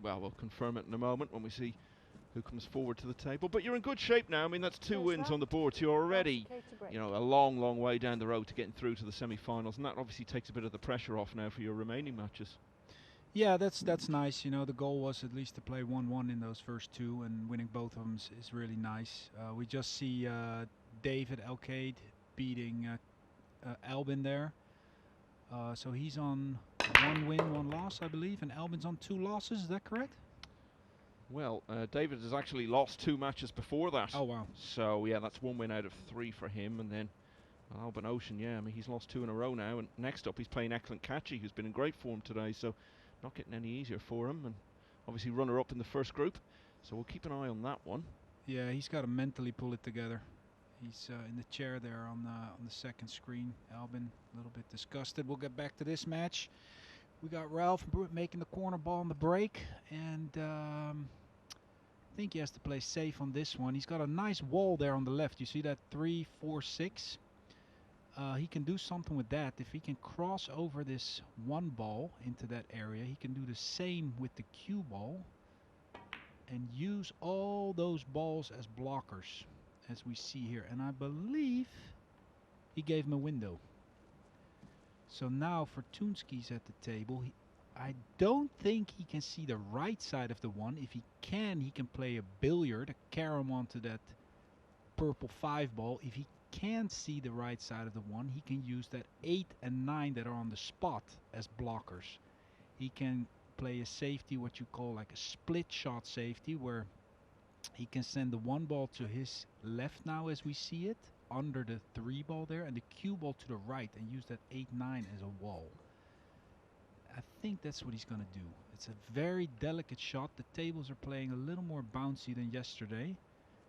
well, we'll confirm it in a moment when we see who comes forward to the table. But you're in good shape now. I mean, that's 2 wins on the board. So you're already, you know, a long, long way down the road to getting through to the semi-finals, and that obviously takes a bit of the pressure off now for your remaining matches. Yeah, that's nice. You know, the goal was at least to play 1-1 in those first 2, and winning both of them is really nice. We just see David Alcade beating Albin there. So he's on 1 win, 1 loss, I believe, and Albin's on 2 losses. Is that correct? Well, David has actually lost 2 matches before that. Oh, wow. So, yeah, that's 1 win out of 3 for him. And then Albin Ocean, yeah, I mean, he's lost 2 in a row now. And next up, he's playing Eklund Kachi, who's been in great form today. So, not getting any easier for him. And obviously, runner-up in the first group. So, we'll keep an eye on that one. Yeah, he's got to mentally pull it together. He's in the chair there on the second screen. Albin, a little bit disgusted. We'll get back to this match. We got Ralf making the corner ball on the break, and I think he has to play safe on this one. He's got a nice wall there on the left. You see that 3, 4, 6? He can do something with that. If he can cross over this 1 ball into that area, he can do the same with the cue ball and use all those balls as blockers, as we see here. And I believe he gave him a window. So now Fortunski's at the table. I don't think he can see the right side of the 1. If he can play a billiard, a carom onto that purple 5 ball. If he can't see the right side of the 1, he can use that 8 and 9 that are on the spot as blockers. He can play a safety, what you call like a split shot safety, where he can send the 1 ball to his left now as we see it, under the 3 ball there, and the cue ball to the right, and use that 8-9 as a wall. I think that's what he's going to do. It's a very delicate shot. The tables are playing a little more bouncy than yesterday,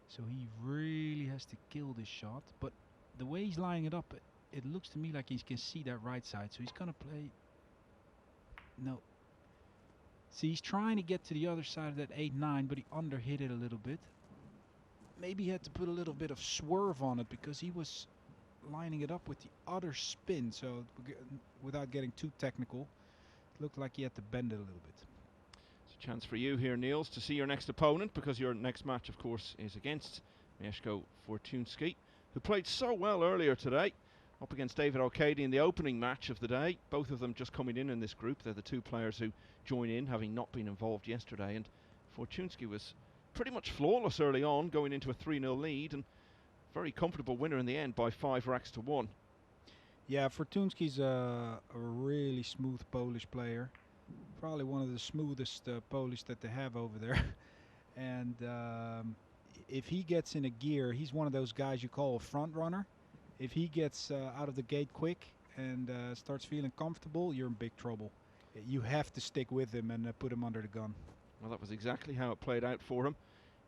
so he really has to kill this shot. But the way he's lining it up, it looks to me like he can see that right side, so he's going to play... No. See, he's trying to get to the other side of that 8-9, but he underhit it a little bit. Maybe he had to put a little bit of swerve on it because he was lining it up with the other spin. So without getting too technical, it looked like he had to bend it a little bit. It's a chance for you here, Niels, to see your next opponent, because your next match, of course, is against Mieszko Fortunski, who played so well earlier today, up against David Alcade in the opening match of the day. Both of them just coming in this group. They're the 2 players who join in, having not been involved yesterday. And Fortunski was pretty much flawless early on, going into a 3-0 lead, and very comfortable winner in the end by 5 racks to 1. Yeah, Fortunski's a really smooth Polish player. Probably one of the smoothest Polish that they have over there. And if he gets in a gear, he's one of those guys you call a front runner. If he gets out of the gate quick and starts feeling comfortable, you're in big trouble. You have to stick with him and put him under the gun. Well, that was exactly how it played out for him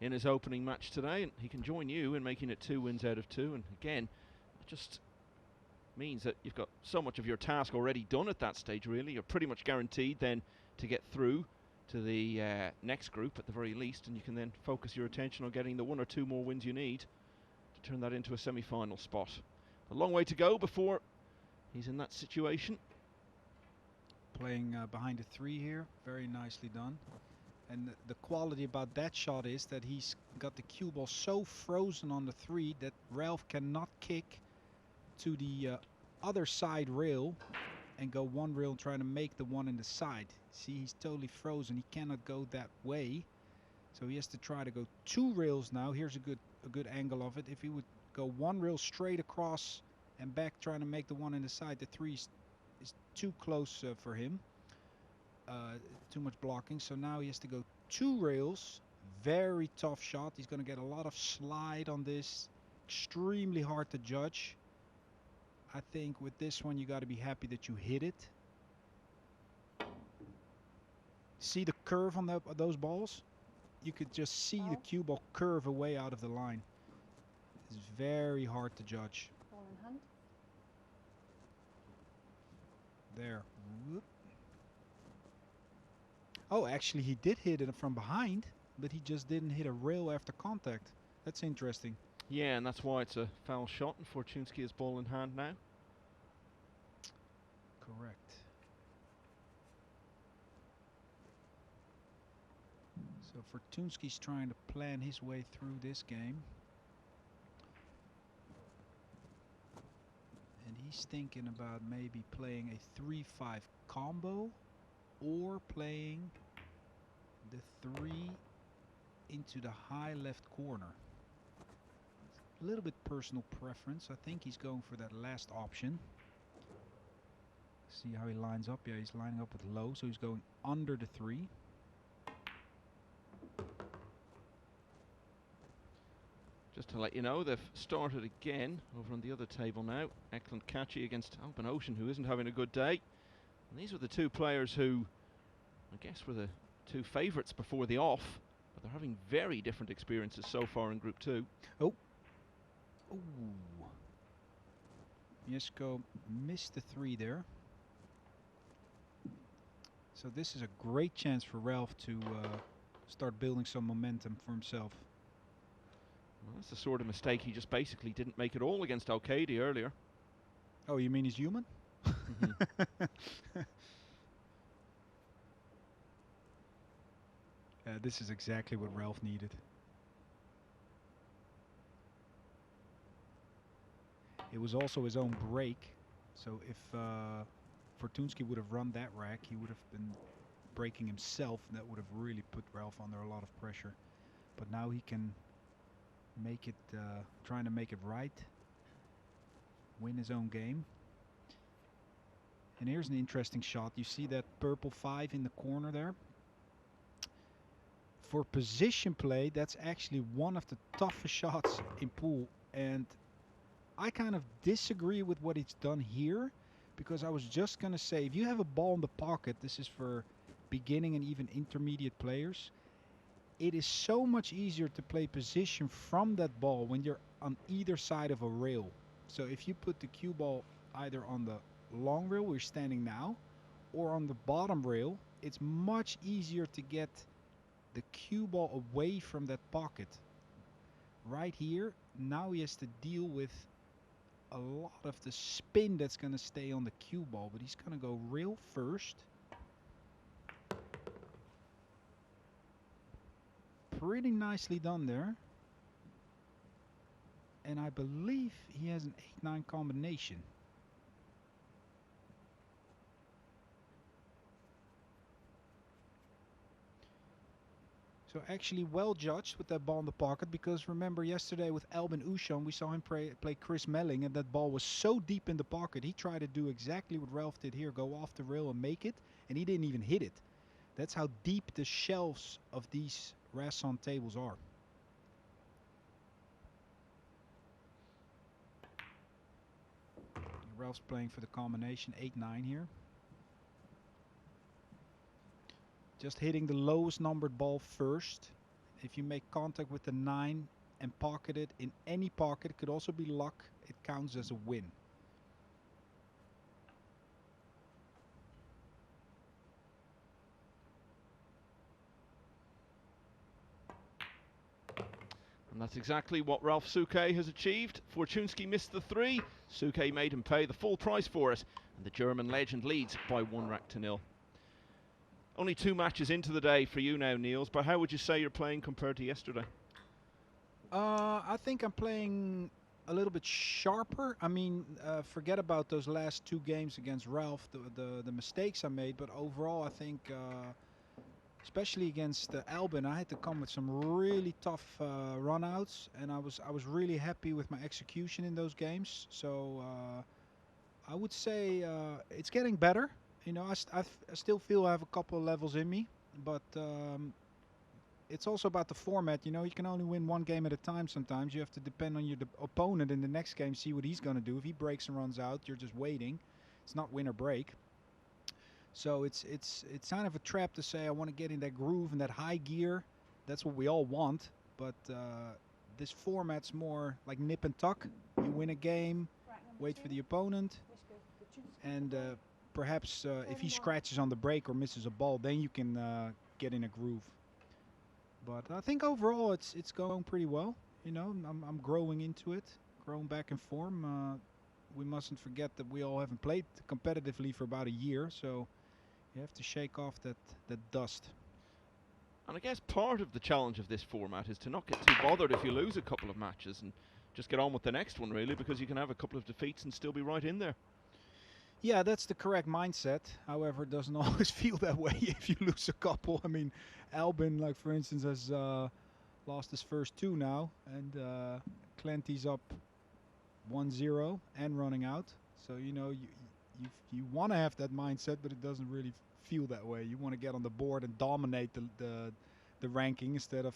in his opening match today, and he can join you in making it 2 wins out of 2. And again, it just means that you've got so much of your task already done at that stage, really. You're pretty much guaranteed then to get through to the next group at the very least, and you can then focus your attention on getting the 1 or 2 more wins you need to turn that into a semi-final spot. A long way to go before he's in that situation. Playing behind a 3 here, very nicely done. And the quality about that shot is that he's got the cue ball so frozen on the 3 that Ralf cannot kick to the other side rail and go 1 rail and try to make the 1 in the side. See, he's totally frozen. He cannot go that way. So he has to try to go 2 rails now. Here's a good angle of it. If he would go 1 rail straight across and back trying to make the 1 in the side, the 3 is too close for him. Too much blocking. So now he has to go 2 rails. Very tough shot. He's going to get a lot of slide on this. Extremely hard to judge. I think with this one you got to be happy that you hit it. See the curve on those balls? You could just see the cue ball curve away out of the line. It's very hard to judge. Ball in hand. There. Whoop. Oh, actually he did hit it from behind, but he just didn't hit a rail after contact. That's interesting. Yeah, and that's why it's a foul shot, and Fortunski has ball in hand now. Correct. So Fortunski's trying to plan his way through this game. And he's thinking about maybe playing a 3-5 combo or playing the 3 into the high left corner. A little bit personal preference. I think he's going for that last option. See how he lines up. Yeah, he's lining up with low, so he's going under the 3. Just to let you know, they've started again over on the other table now. Eklund Kachi against Alban Ocean, who isn't having a good day. And these were the two players who, I guess, were the two favourites before the off. But they're having very different experiences so far in Group 2. Oh. Ooh. Mieszko missed the 3 there. So this is a great chance for Ralf to start building some momentum for himself. Well, that's the sort of mistake he just basically didn't make at all against Al-Qaeda earlier. Oh, you mean he's human? This is exactly what Ralf needed. It was also his own break, so if Fortunski would have run that rack, he would have been breaking himself, and that would have really put Ralf under a lot of pressure. But now he can make it, trying to make it right, win his own game. And here's an interesting shot. You see that purple 5 in the corner there? For position play, that's actually one of the toughest shots in pool. And I kind of disagree with what he's done here, because I was just going to say, if you have a ball in the pocket, this is for beginning and even intermediate players, it is so much easier to play position from that ball when you're on either side of a rail. So if you put the cue ball either on the long rail where you're standing now, or on the bottom rail, it's much easier to get the cue ball away from that pocket. Right here, now he has to deal with a lot of the spin that's going to stay on the cue ball, but he's going to go rail first. Pretty nicely done there. And I believe he has an 8-9 combination. So actually well judged with that ball in the pocket, because remember yesterday with Alban Ocean we saw him play Chris Melling, and that ball was so deep in the pocket. He tried to do exactly what Ralf did here, go off the rail and make it, and he didn't even hit it. That's how deep the shelves of these Rasson tables are. Ralph's playing for the combination 8-9 here. Just hitting the lowest numbered ball first. If you make contact with the 9 and pocket it in any pocket, it could also be luck, it counts as a win. And that's exactly what Ralf Souquet has achieved. Fortunski missed the 3. Souquet made him pay the full price for it. And the German legend leads by 1-0. Only 2 matches into the day for you now, Niels, but how would you say you're playing compared to yesterday? I think I'm playing a little bit sharper. I mean, forget about those last 2 games against Ralf, the mistakes I made, but overall I think, especially against Alban, I had to come with some really tough run-outs, and I was really happy with my execution in those games. So I would say it's getting better. You know, I still feel I have a couple of levels in me, but it's also about the format. You know, you can only win 1 game at a time sometimes. You have to depend on your opponent in the next game, see what he's going to do. If he breaks and runs out, you're just waiting. It's not win or break. So it's kind of a trap to say I want to get in that groove and that high gear. That's what we all want, but this format's more like nip and tuck. You win a game, wait for the opponent, and perhaps if he scratches on the break or misses a ball, then you can get in a groove. But I think overall it's going pretty well. You know, I'm growing into it, growing back in form. We mustn't forget that we all haven't played competitively for about a year, so you have to shake off that dust. And I guess part of the challenge of this format is to not get too bothered if you lose a couple of matches and just get on with the next one, really, because you can have a couple of defeats and still be right in there. Yeah, that's the correct mindset. However, it doesn't always feel that way if you lose a couple. I mean, Albin, like for instance, has lost his first 2 now, and Clenty's up 1-0 and running out. So you want to have that mindset, but it doesn't really feel that way. You want to get on the board and dominate the ranking instead of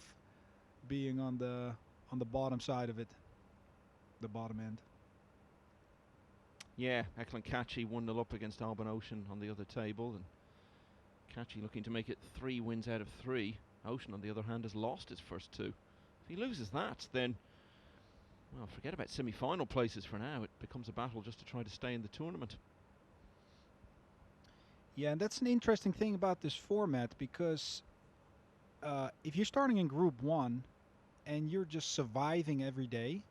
being on the bottom side of it, the bottom end. Yeah, Eklund Kachi 1-0 up against Alban Ocean on the other table, and Kachi looking to make it 3 wins out of 3. Ocean, on the other hand, has lost his first 2. If he loses that, then, well, forget about semi-final places for now. It becomes a battle just to try to stay in the tournament. Yeah, and that's an interesting thing about this format, because if you're starting in Group 1 and you're just surviving every day,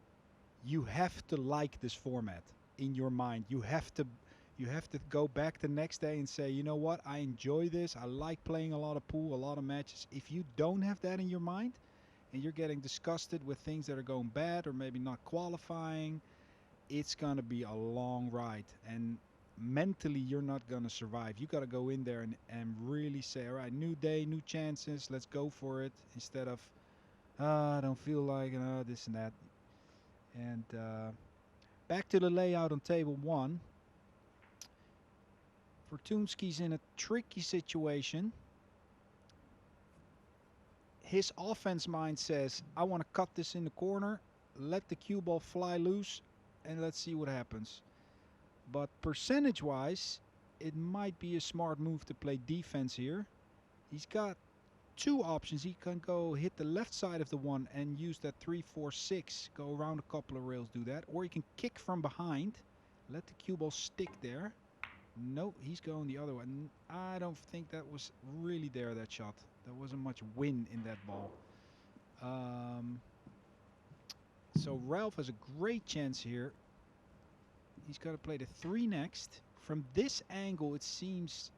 you have to like this format in your mind. You have to go back the next day and say, you know what, I enjoy this. I like playing a lot of pool, a lot of matches. If you don't have that in your mind and you're getting disgusted with things that are going bad or maybe not qualifying, it's going to be a long ride. And mentally, you're not going to survive. You got to go in there and really say, all right, new day, new chances, let's go for it, instead of, I don't feel like this and that. And back to the layout on table 1. Fortunski's in a tricky situation. His offense mind says, I want to cut this in the corner, let the cue ball fly loose, and let's see what happens. But percentage-wise, it might be a smart move to play defense here. He's got 2 options. He can go hit the left side of the 1 and use that 3-4-6, go around a couple of rails, do that. Or he can kick from behind, let the cue ball stick there. No, he's going the other way. I don't think that was really there, that shot. There wasn't much win in that ball. So Ralf has a great chance here. He's got to play the 3 next. From this angle, it seems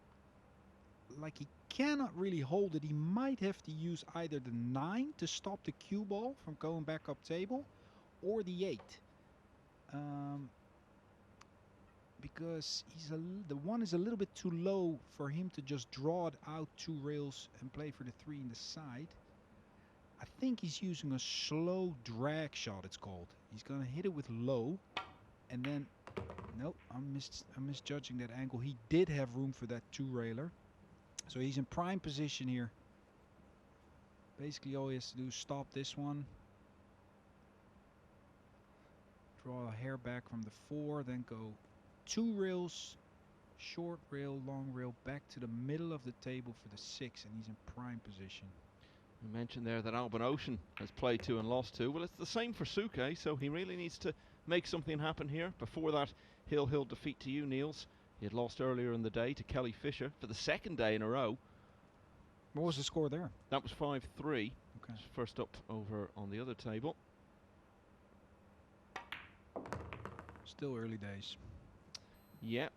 like he cannot really hold it. He might have to use either the 9 to stop the cue ball from going back up table, or the 8. Because the 1 is a little bit too low for him to just draw it out 2 rails and play for the 3 in the side. I think he's using a slow drag shot, it's called. He's going to hit it with low, and then, nope, I'm misjudging that angle. He did have room for that 2-railer. So he's in prime position here. Basically all he has to do is stop this one, draw a hair back from the 4, then go 2 rails, short rail, long rail, back to the middle of the table for the 6, and he's in prime position. We mentioned there that Alban Ocean has played 2 and lost 2. Well, it's the same for Souquet, so he really needs to make something happen here. Before that hill defeat to you, Niels. He had lost earlier in the day to Kelly Fisher for the 2nd day in a row. What was the score there? That was 5-3. Okay. First up over on the other table. Still early days. Yeah.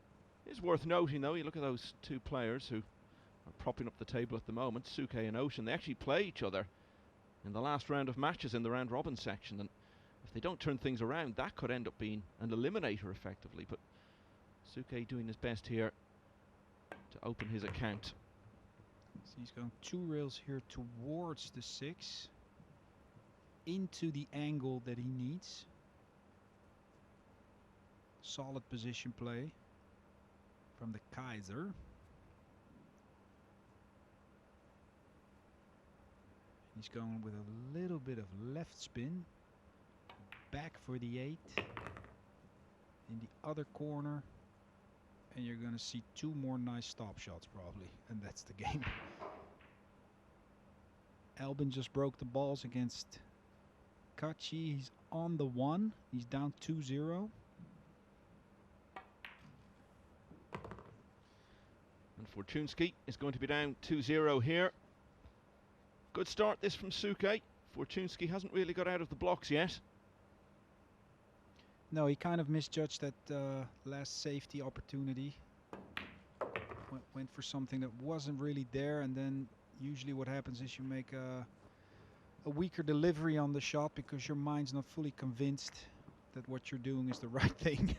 It's worth noting, though, you look at those 2 players who are propping up the table at the moment, Souquet and Ocean. They actually play each other in the last round of matches in the round robin section, and if they don't turn things around, that could end up being an eliminator effectively. But Souquet doing his best here to open his account. So he's going 2 rails here towards the 6, into the angle that he needs. Solid position play from the Kaiser. He's going with a little bit of left spin, back for the 8, in the other corner, and you're going to see 2 more nice stop shots probably, and that's the game. Albin just broke the balls against Kachi. He's on the 1. He's down 2-0. And Fortunski is going to be down 2-0 here. Good start this from Souquet. Fortunski hasn't really got out of the blocks yet. No, he kind of misjudged that last safety opportunity. Went for something that wasn't really there, and then Usually what happens is you make a weaker delivery on the shot because your mind's not fully convinced that what you're doing is the right thing.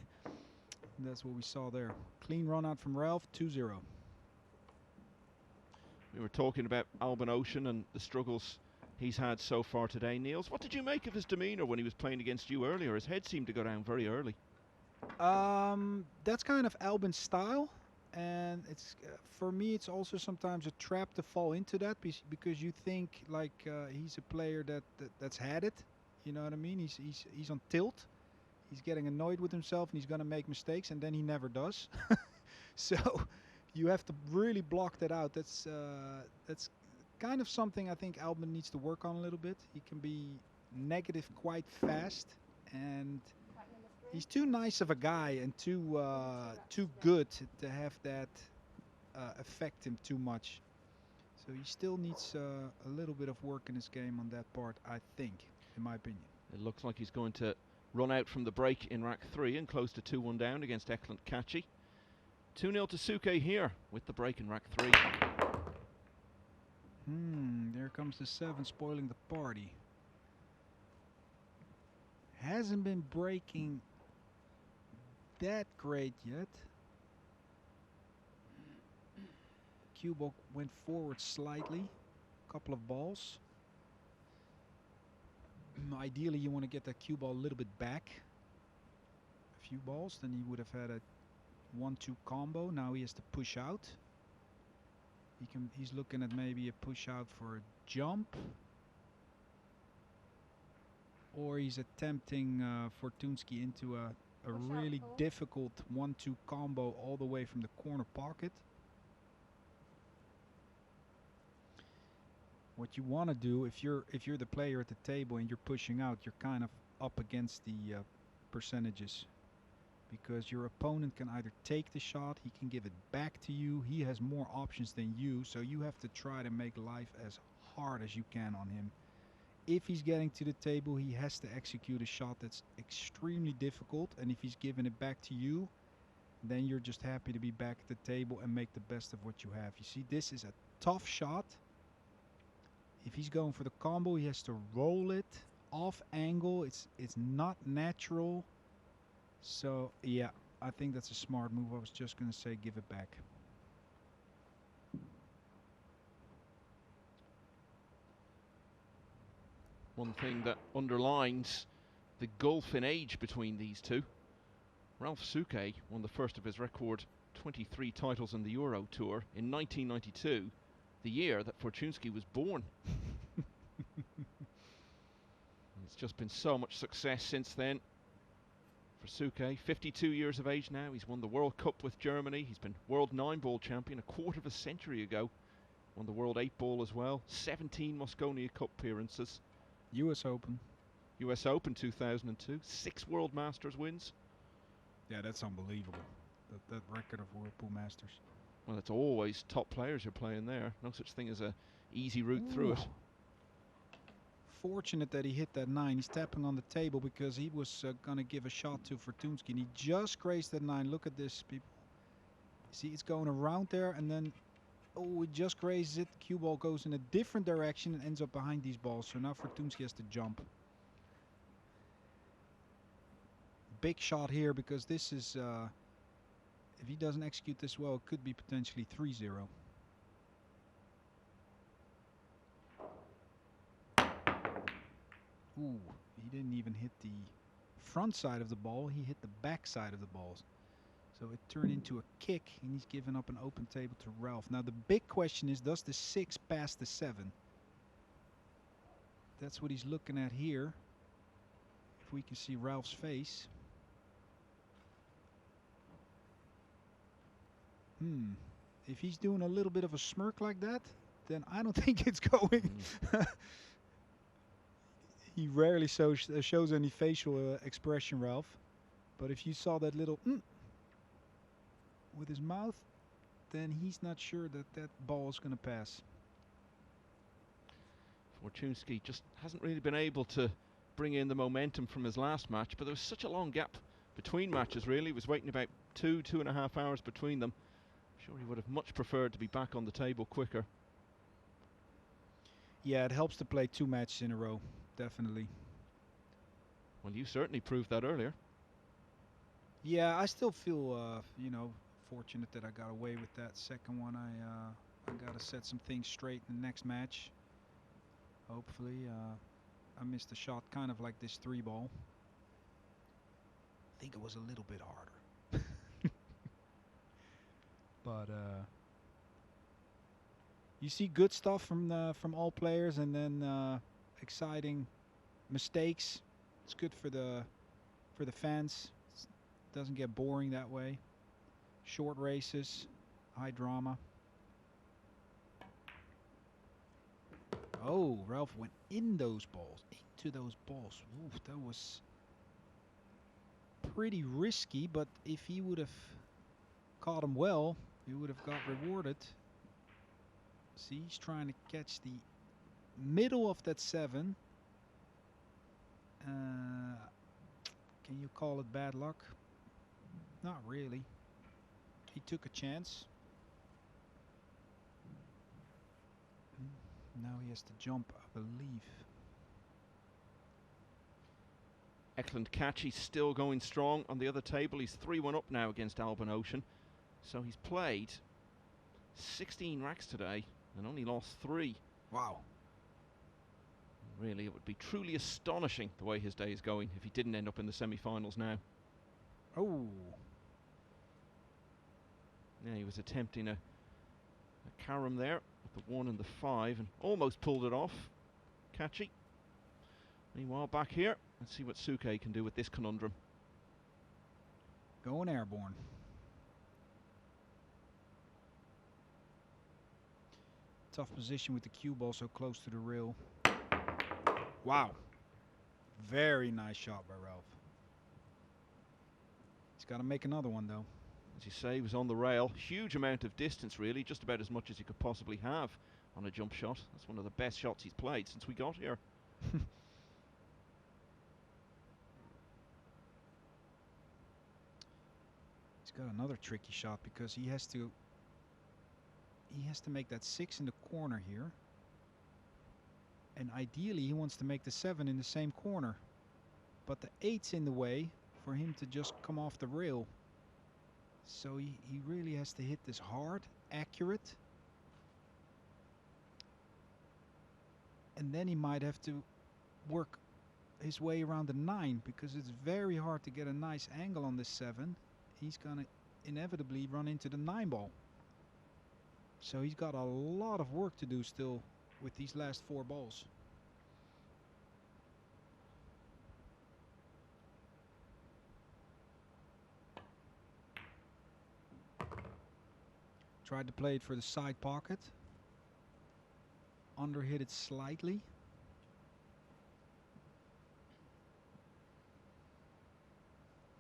That's what we saw there. Clean run out from Ralf, 2-0. We were talking about Albin Ocean and the struggles he's had so far today. Niels, what did you make of his demeanour when he was playing against you earlier? His head seemed to go down very early. That's kind of Albin's style, and it's for me it's also sometimes a trap to fall into that because you think like he's a player that's had it. You know what I mean? He's on tilt. He's getting annoyed with himself and he's going to make mistakes, and then he never does. So you have to really block that out. That's kind of something I think Albin needs to work on a little bit. He can be negative quite fast, and he's too nice of a guy and too good to have that affect him too much. So he still needs a little bit of work in his game on that part, I think, in my opinion. It looks like he's going to run out from the break in rack 3 and close to 2-1 down against Ekland Kachi. 2-0 to Souquet here with the break in rack 3. There comes the 7 spoiling the party. Hasn't been breaking that great yet. Cue ball went forward slightly. Couple of balls. Ideally you want to get that cue ball a little bit back. A few balls, then he would have had a 1-2 combo. Now he has to push out. He's looking at maybe a push out for a jump. Or he's attempting Fortunski into a really difficult 1-2 combo all the way from the corner pocket. What you want to do, if you're the player at the table and you're pushing out, you're kind of up against the percentages, because your opponent can either take the shot, he can give it back to you, he has more options than you, so you have to try to make life as hard as you can on him. If he's getting to the table, he has to execute a shot that's extremely difficult, and if he's giving it back to you, then you're just happy to be back at the table and make the best of what you have. You see, this is a tough shot. If he's going for the combo, he has to roll it off angle. It's not natural. So yeah, I think that's a smart move. I was just going to say give it back. One thing that underlines the gulf in age between these two. Ralf Souquet won the first of his record 23 titles in the Euro Tour in 1992. The year that Fortunski was born. It's just been so much success since then for Souquet. 52 years of age now. He's won the World Cup with Germany. He's been World 9-ball champion a quarter of a century ago. Won the World 8-ball as well. 17 Mosconi Cup appearances. US Open. US Open 2002. 6 World Masters wins. Yeah, that's unbelievable. That record of Whirlpool Masters. Well, it's always top players you're playing there. No such thing as a easy route through it. Fortunate that he hit that 9. He's tapping on the table because he was going to give a shot to Fortunski, and he just grazed that 9. Look at this, people. See, it's going around there, and then, oh, it just grazes it. Cue ball goes in a different direction and ends up behind these balls. So now Fortunski has to jump. Big shot here because this is... if he doesn't execute this well, it could be potentially 3-0. Ooh, he didn't even hit the front side of the ball. He hit the back side of the balls. So it turned into a kick, and he's given up an open table to Ralf. Now the big question is, does the 6 pass the 7? That's what he's looking at here. If we can see Ralf's face. If he's doing a little bit of a smirk like that, then I don't think it's going. He rarely shows any facial expression, Ralf. But if you saw that little with his mouth, then he's not sure that that ball is going to pass. Fortunski just hasn't really been able to bring in the momentum from his last match, but there was such a long gap between matches, really. He was waiting about 2.5 hours between them. I'm sure he would have much preferred to be back on the table quicker. Yeah, it helps to play 2 matches in a row, definitely. Well, you certainly proved that earlier. Yeah, I still feel, you know, fortunate that I got away with that second one. I got to set some things straight in the next match. Hopefully, I missed a shot kind of like this 3-ball. I think it was a little bit harder. But you see good stuff from all players, and then exciting mistakes. It's good for the fans. It doesn't get boring that way. Short races, high drama. Oh, Ralf went into those balls. Ooh, that was pretty risky, but if he would have caught him well, he would have got rewarded. See, he's trying to catch the middle of that 7. Can you call it bad luck? Not really. He took a chance. Now he has to jump, I believe. Excellent catch. He's still going strong on the other table. He's 3-1 up now against Alban Ocean. So he's played 16 racks today and only lost 3. Wow. Really, it would be truly astonishing the way his day is going if he didn't end up in the semi-finals now. Oh. Yeah, he was attempting a carom there with the 1 and the 5 and almost pulled it off. Catchy. Meanwhile, back here, let's see what Souquet can do with this conundrum. Going airborne. Tough position with the cue ball so close to the rail. Wow. Very nice shot by Ralf. He's got to make another one, though. As you say, he was on the rail. Huge amount of distance, really. Just about as much as you could possibly have on a jump shot. That's one of the best shots he's played since we got here. He's got another tricky shot because he has to make that 6 in the corner here. And ideally he wants to make the 7 in the same corner. But the 8's in the way for him to just come off the rail. So he really has to hit this hard, accurate. And then he might have to work his way around the 9 because it's very hard to get a nice angle on this 7. He's going to inevitably run into the 9 ball. So he's got a lot of work to do still with these last 4 balls. Tried to play it for the side pocket. Underhit it slightly.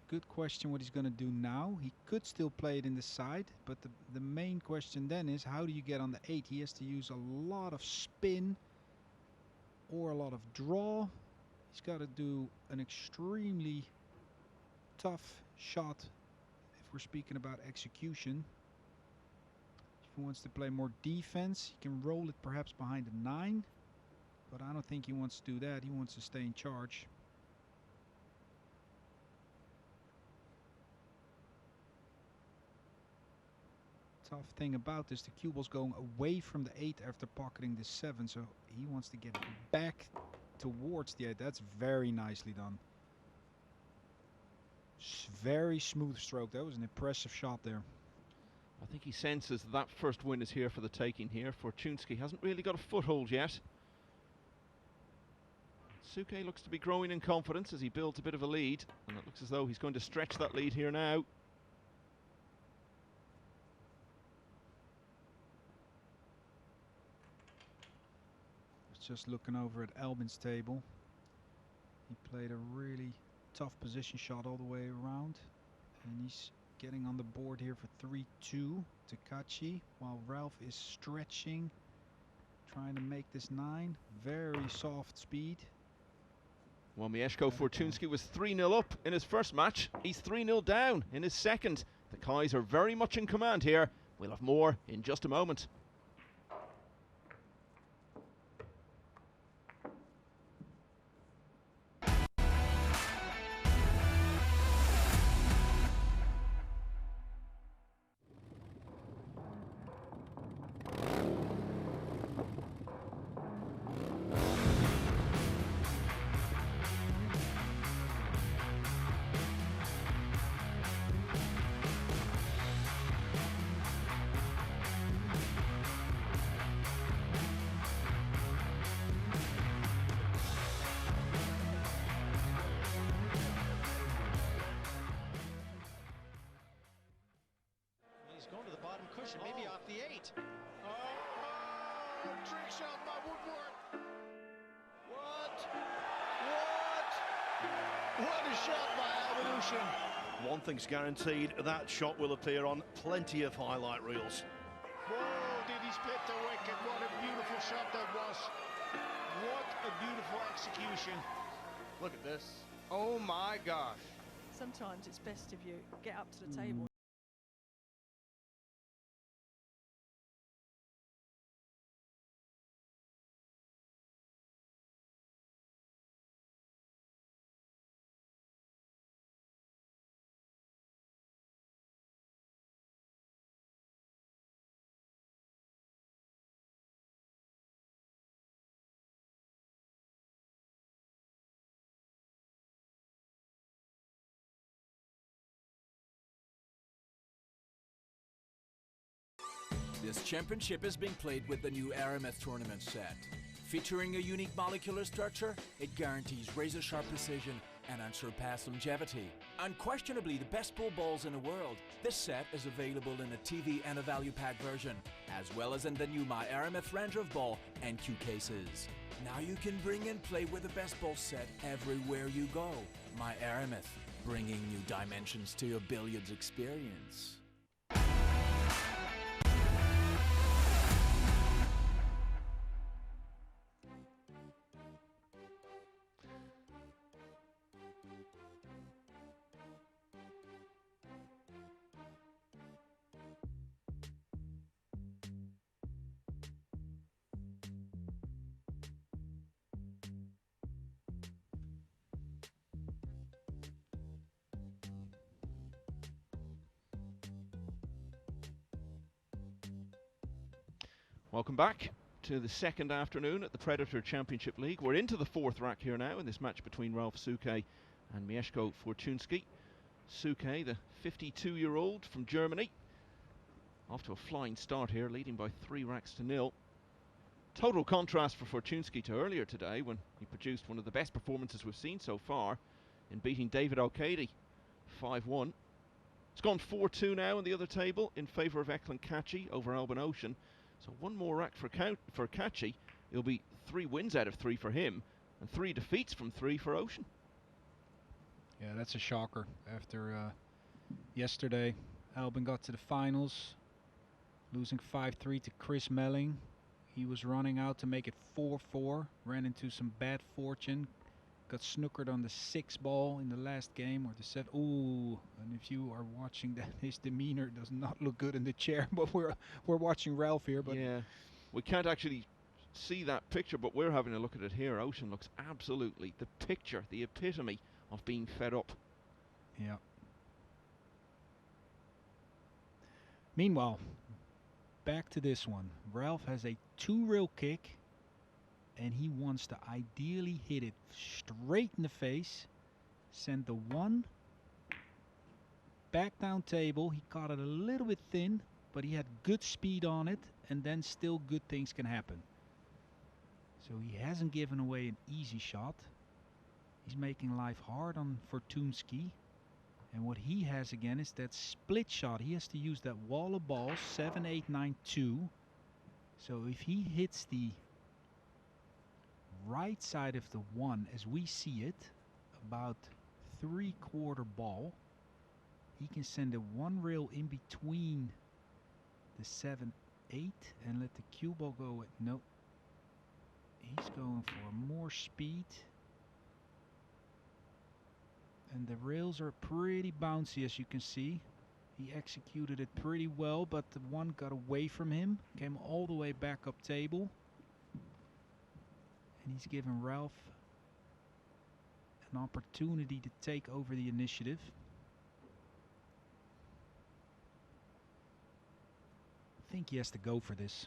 Good question what he's going to do now. He could still play it in the side, but the main question then is how do you get on the 8? He has to use a lot of spin or a lot of draw. He's got to do an extremely tough shot if we're speaking about execution. If he wants to play more defense, he can roll it perhaps behind the 9, but I don't think he wants to do that. He wants to stay in charge. Tough thing about this, the cue ball's going away from the 8 after pocketing the 7, so he wants to get back towards the 8. That's very nicely done. Very smooth stroke. That was an impressive shot there. I think he senses that first win is here for the taking here. Fortunski hasn't really got a foothold yet. Souquet looks to be growing in confidence as he builds a bit of a lead, and it looks as though he's going to stretch that lead here now. Just looking over at Albin's table. He played a really tough position shot all the way around. And he's getting on the board here for 3-2 to Kachi, while Ralf is stretching, trying to make this 9. Very soft speed. Well, Mieszko Fortunski was 3-0 up in his first match. He's 3-0 down in his second. The Kais are very much in command here. We'll have more in just a moment. trick shot by Woodward. What a shot by Alban. One thing's guaranteed, that shot will appear on plenty of highlight reels. Whoa, did he split the wicket? What a beautiful shot that was. What a beautiful execution. Look at this. Oh my gosh. Sometimes it's best if you get up to the table. This championship is being played with the new Aramith tournament set. Featuring a unique molecular structure, it guarantees razor-sharp precision and unsurpassed longevity. Unquestionably the best pool balls in the world, this set is available in a TV and a value pack version, as well as in the new My Aramith Ranger of Ball and cue cases. Now you can bring and play with the best ball set everywhere you go. My Aramith, bringing new dimensions to your billiards experience. Welcome back to the second afternoon at the Predator Championship League. We're into the fourth rack here now in this match between Ralf Souquet and Mieszko Fortunski. Souquet, the 52-year-old from Germany, off to a flying start here, leading by 3 racks to 0. Total contrast for Fortunski to earlier today when he produced one of the best performances we've seen so far in beating David O'Cady 5-1. It's gone 4-2 now on the other table in favour of Eklund Kachi over Alban Ocean. So one more rack for Kachi. It'll be 3 wins out of 3 for him and 3 defeats from 3 for Ocean. Yeah, that's a shocker. After yesterday, Alban got to the finals, losing 5-3 to Chris Melling. He was running out to make it 4-4, ran into some bad fortune, got snookered on the 6th ball in the last game, or the set. Ooh, and if you are watching that, his demeanor does not look good in the chair. But we're watching Ralf here. But yeah, we can't actually see that picture, but we're having a look at it here. Ocean looks absolutely the picture, the epitome of being fed up. Yeah. Meanwhile, back to this one. Ralf has a 2-reel kick, and he wants to ideally hit it straight in the face, send the 1 back down table. He caught it a little bit thin, but he had good speed on it, and then still good things can happen. So he hasn't given away an easy shot. He's making life hard on Fortunski. And what he has again is that split shot. He has to use that wall of balls, 7, 8, 9, 2. So if he hits the right side of the 1 as we see it, about 3/4 ball, he can send a 1 rail in between the 7, 8 and let the cue ball go at no. He's going for more speed. And the rails are pretty bouncy, as you can see. He executed it pretty well, but the 1 got away from him, came all the way back up table. And he's given Ralf an opportunity to take over the initiative. I think he has to go for this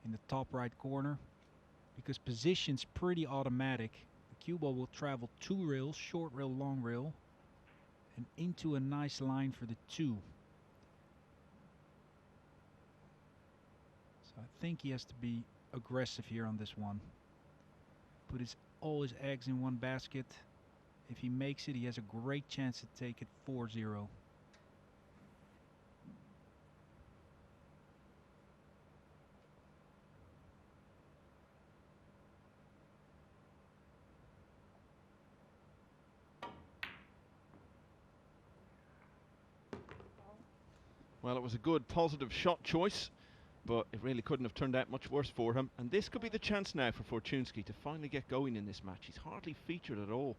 in the top right corner, because position's pretty automatic. The cue ball will travel 2 rails, short rail, long rail, and into a nice line for the 2. So I think he has to be aggressive here on this one. Put all his eggs in one basket. If he makes it, he has a great chance to take it 4-0. Well, it was a good, positive shot choice, but it really couldn't have turned out much worse for him. And this could be the chance now for Fortunski to finally get going in this match. He's hardly featured at all.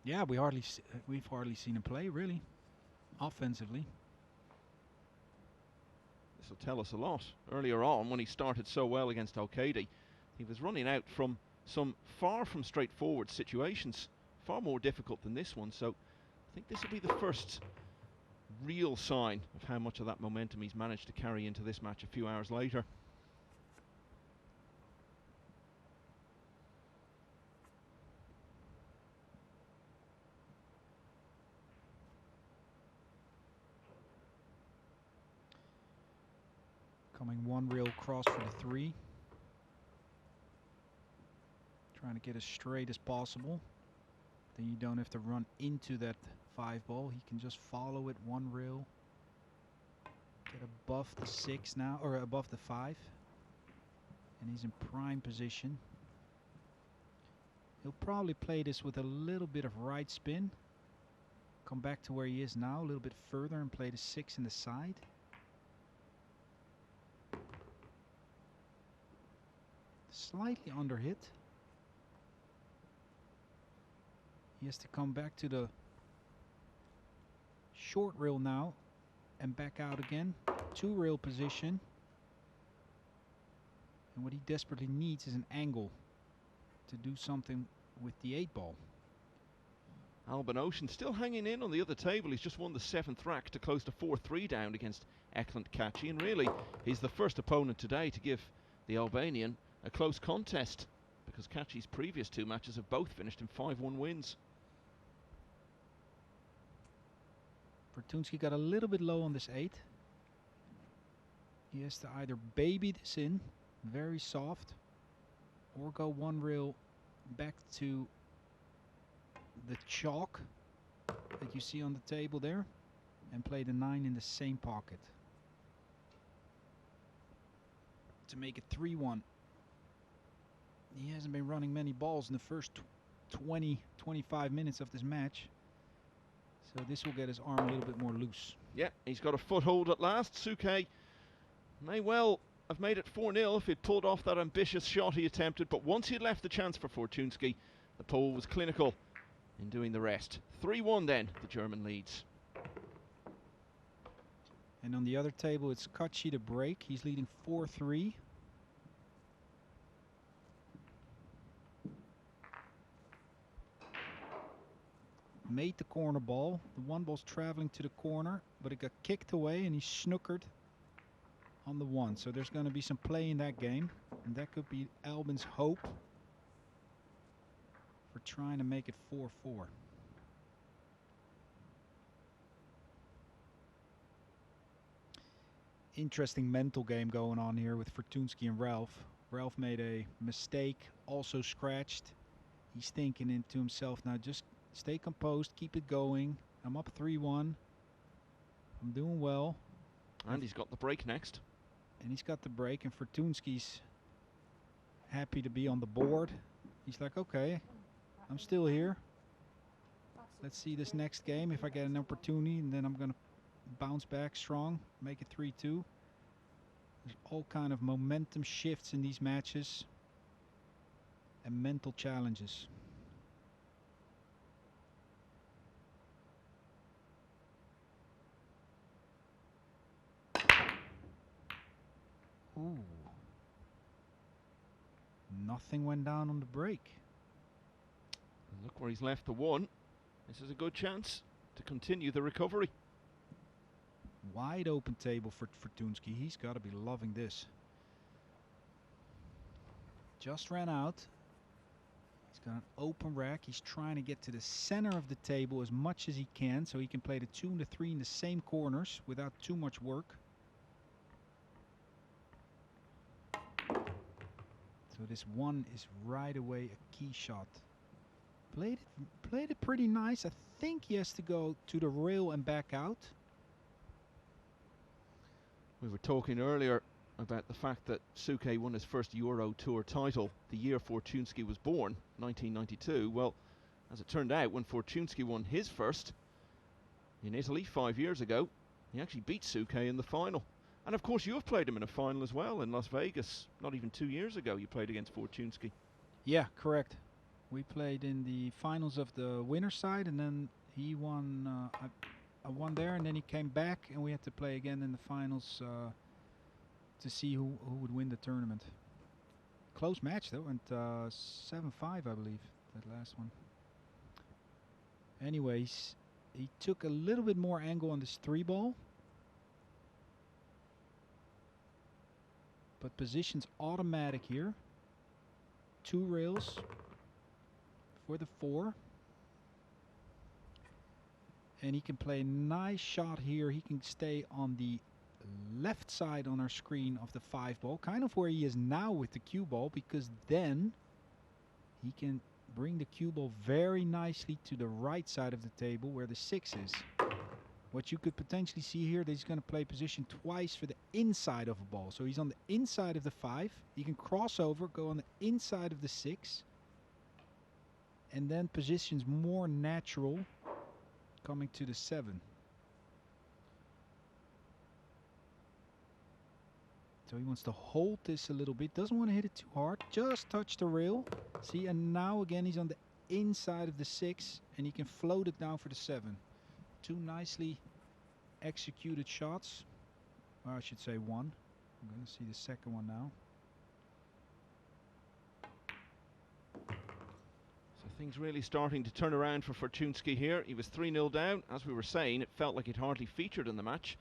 Yeah, we've hardly seen him play, really, offensively. This will tell us a lot. Earlier on, when he started so well against Al-Qaeda, he was running out from some far from straightforward situations, far more difficult than this one. So I think this will be the first real sign of how much of that momentum he's managed to carry into this match a few hours later. Coming one real cross for the 3. Trying to get as straight as possible. Then you don't have to run into that 5 ball. He can just follow it one rail. Get above the 6 now, or above the 5. And he's in prime position. He'll probably play this with a little bit of right spin. Come back to where he is now, a little bit further, and play the 6 in the side. Slightly under hit. He has to come back to the short rail now and back out again. 2 rail position. And what he desperately needs is an angle to do something with the 8 ball. Alban Ocean still hanging in on the other table. He's just won the 7th rack to close to 4-3 down against Ekland Kaci, and really he's the first opponent today to give the Albanian a close contest, because Kaci's previous 2 matches have both finished in 5-1 wins. Fortunski got a little bit low on this 8. He has to either baby this in, very soft, or go one rail back to the chalk that you see on the table there and play the 9 in the same pocket to make it 3-1. He hasn't been running many balls in the first 20-25 minutes of this match, so this will get his arm a little bit more loose. Yeah, he's got a foothold at last. Souquet may well have made it 4-0 if he'd pulled off that ambitious shot he attempted, but once he'd left the chance for Fortunski, the Pole was clinical in doing the rest. 3-1 then, the German leads. And on the other table, it's Kaci to break. He's leading 4-3. Made the corner ball. The 1 ball's traveling to the corner, but it got kicked away and he snookered on the 1. So there's going to be some play in that game, and that could be Alban's hope for trying to make it 4-4. Interesting mental game going on here with Fortunski and Ralf. Ralf made a mistake, also scratched. He's thinking into himself, now just stay composed, keep it going. I'm up 3-1. I'm doing well. And he's got the break next. And he's got the break, and Fortunski's happy to be on the board. He's like, okay, I'm still here. Let's see this next game if I get an opportunity, and then I'm going to bounce back strong, make it 3-2. There's all kind of momentum shifts in these matches and mental challenges. Ooh. Nothing went down on the break. And look where he's left the 1. This is a good chance to continue the recovery. Wide open table for Fortunski. He's got to be loving this. Just ran out. He's got an open rack. He's trying to get to the center of the table as much as he can so he can play the 2 and the 3 in the same corners without too much work. So this 1 is right away a key shot. Played it pretty nice. I think he has to go to the rail and back out. We were talking earlier about the fact that Souquet won his first Euro Tour title the year Fortunski was born, 1992. Well, as it turned out, when Fortunski won his first in Italy 5 years ago, He actually beat Souquet in the final. And of course, you have played him in a final as well in Las Vegas. Not even 2 years ago, you played against Fortunski. Yeah, correct. We played in the finals of the winner's side, and then he won. I won there, and then he came back, and we had to play again in the finals to see who would win the tournament. Close match though, and 7-5, I believe, that last one. Anyways, he took a little bit more angle on this 3-ball. But position's automatic here. 2 rails for the 4. And he can play a nice shot here. He can stay on the left side on our screen of the 5-ball, kind of where he is now with the cue ball, because then he can bring the cue ball very nicely to the right side of the table where the 6 is. What you could potentially see here, that he's going to play position twice for the inside of a ball. So he's on the inside of the 5. He can cross over, go on the inside of the 6. And then positions more natural coming to the 7. So he wants to hold this a little bit. Doesn't want to hit it too hard. Just touch the rail. See, and now again he's on the inside of the 6. And he can float it down for the 7. 2 nicely executed shots. Well, I should say 1. I'm going to see the second one now. So things really starting to turn around for Fortunski here. He was 3-0 down. As we were saying, it felt like he'd hardly featured in the match.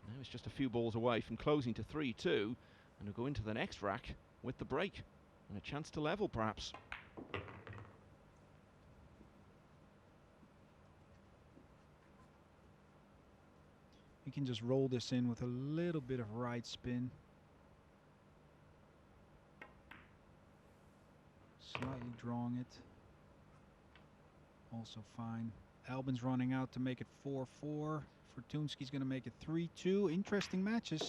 Now he's just a few balls away from closing to 3-2. And he'll go into the next rack with the break. And a chance to level, perhaps. You can just roll this in with a little bit of right spin. Slightly drawing it. Also fine. Albin's running out to make it 4-4. Fortunski's going to make it 3-2. Interesting matches.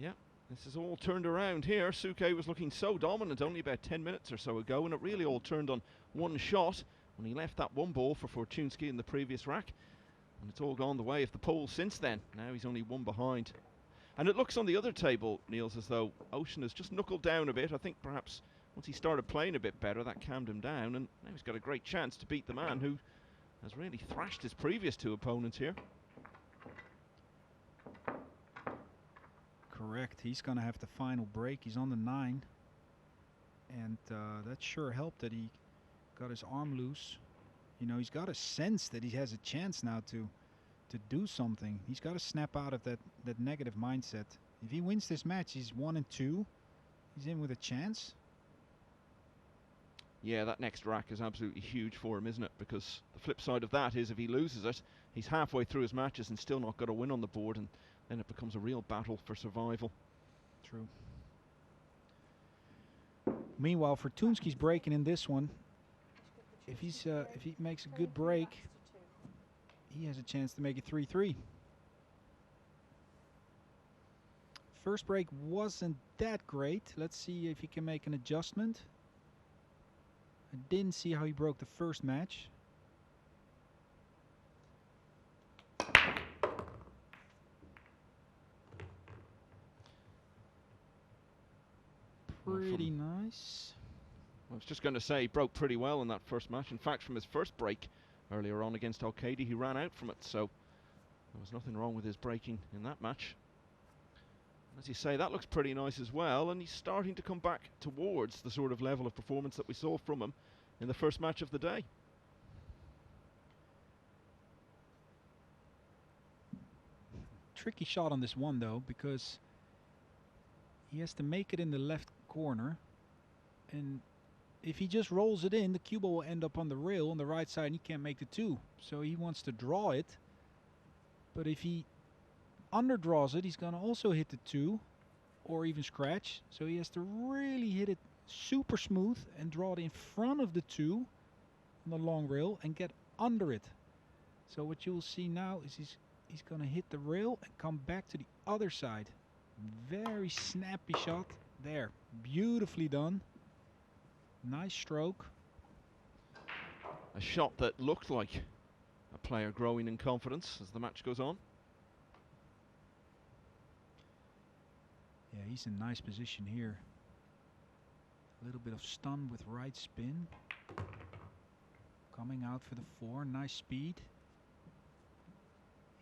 Yeah, this is all turned around here. Souquet was looking so dominant only about 10 minutes or so ago, and it really all turned on one shot when he left that 1 ball for Fortunski in the previous rack. And it's all gone the way of the pole since then. Now he's only 1 behind. And it looks on the other table, Niels, as though Ocean has just knuckled down a bit. I think perhaps once he started playing a bit better, that calmed him down. And now he's got a great chance to beat the man who has really thrashed his previous 2 opponents here. Correct. He's going to have the final break. He's on the 9. And that sure helped that he got his arm loose. You know, he's got a sense that he has a chance now to do something. He's got to snap out of that negative mindset. If he wins this match, he's 1-2. He's in with a chance. Yeah, that next rack is absolutely huge for him, isn't it? Because the flip side of that is if he loses it, he's halfway through his matches and still not got a win on the board, and then it becomes a real battle for survival. True. Meanwhile, Fortunski's breaking in this one. If he makes a good break, he has a chance to make it 3-3. First break wasn't that great. Let's see if he can make an adjustment. I didn't see how he broke the first match. Pretty nice. I was just going to say, he broke pretty well in that first match. In fact, from his first break earlier on against Al-Qaeda, he ran out from it, so there was nothing wrong with his breaking in that match. As you say, that looks pretty nice as well, and he's starting to come back towards the sort of level of performance that we saw from him in the first match of the day. Tricky shot on this one, though, because he has to make it in the left corner, and if he just rolls it in, the cue ball will end up on the rail on the right side and he can't make the 2. So he wants to draw it. But if he underdraws it, he's going to also hit the 2 or even scratch. So he has to really hit it super smooth and draw it in front of the 2 on the long rail and get under it. So what you will see now is he's going to hit the rail and come back to the other side. Very snappy shot there. Beautifully done. Nice stroke. A shot that looked like a player growing in confidence as the match goes on. Yeah, he's in nice position here. A little bit of stun with right spin. Coming out for the 4, nice speed.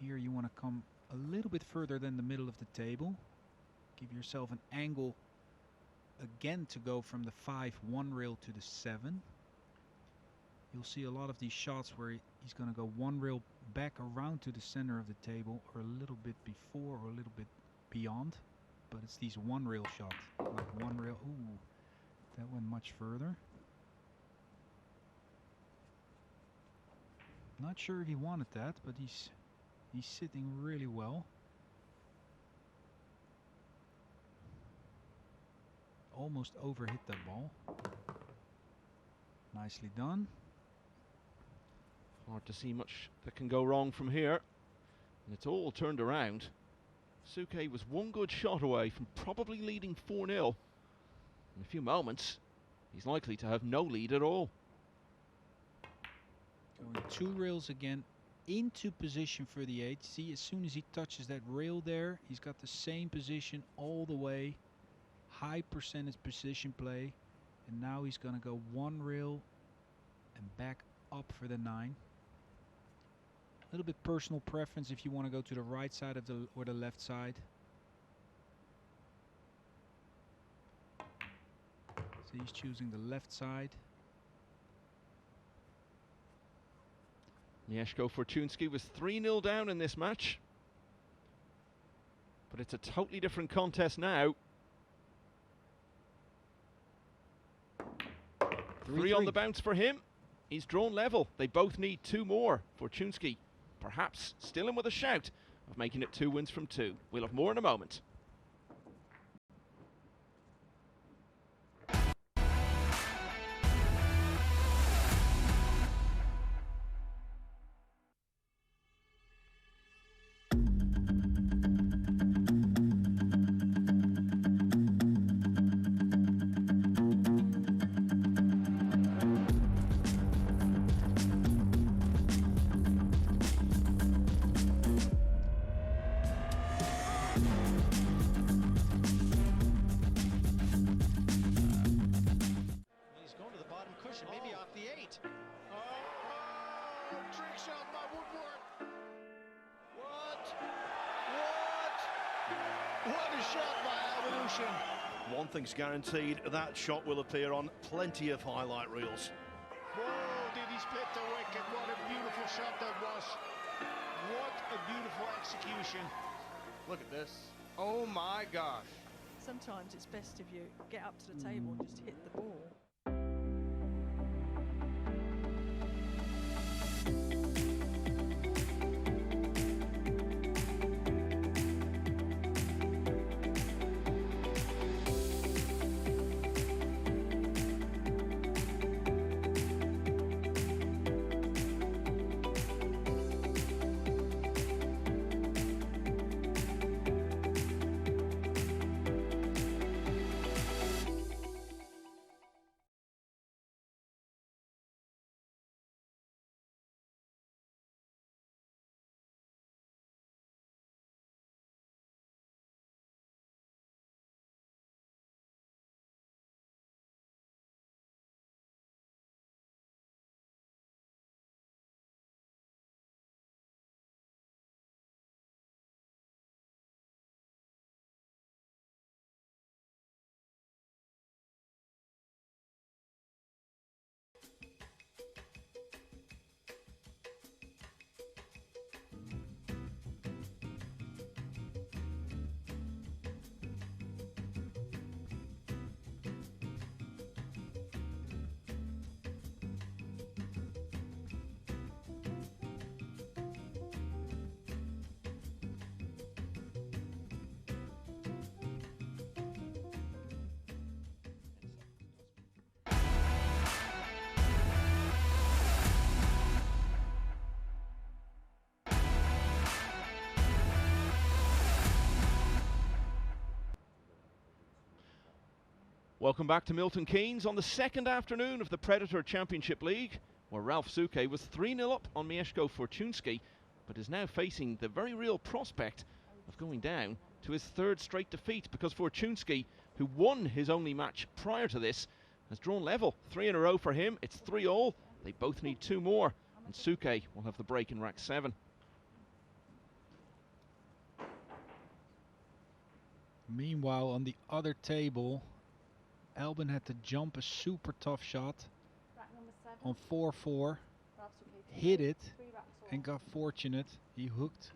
Here you want to come a little bit further than the middle of the table. Give yourself an angle again to go from the 5 1 rail to the 7. You'll see a lot of these shots where he's going to go 1 rail back around to the center of the table, or a little bit before or a little bit beyond. But it's these 1 rail shots, like 1 rail. Ooh, that went much further. Not sure if he wanted that, but he's sitting really well. Almost overhit that ball. Nicely done. Hard to see much that can go wrong from here. And it's all turned around. Souquet was 1 good shot away from probably leading 4-0. In a few moments, he's likely to have no lead at all. Going 2 rails again into position for the 8. See, as soon as he touches that rail there, he's got the same position all the way. High percentage position play. And now he's going to go 1 rail and back up for the 9. A little bit personal preference if you want to go to the right side of the or the left side. So he's choosing the left side. Mieszko Fortunski was 3-0 down in this match. But it's a totally different contest now. 3 on the bounce for him. He's drawn level. They both need 2 more. Fortunski perhaps still in with a shout of making it 2 wins from 2. We'll have more in a moment. Maybe off the 8. Oh, trick shot by Woodward. What a shot by Evolution. One thing's guaranteed, that shot will appear on plenty of highlight reels. Whoa, did he split the wicket? What a beautiful shot that was. What a beautiful execution. Look at this. Oh my gosh. Sometimes it's best if you get up to the table and just hit the ball. Welcome back to Milton Keynes on the second afternoon of the Predator Championship League, where Ralf Souquet was 3-0 up on Mieszko Fortunski, but is now facing the very real prospect of going down to his third straight defeat, because Fortunski, who won his only match prior to this, has drawn level. 3 in a row for him. It's 3-all. They both need 2 more, and Souquet will have the break in rack 7. Meanwhile, on the other table, Albin had to jump a super tough shot on 4-4, hit it, and got fortunate. He hooked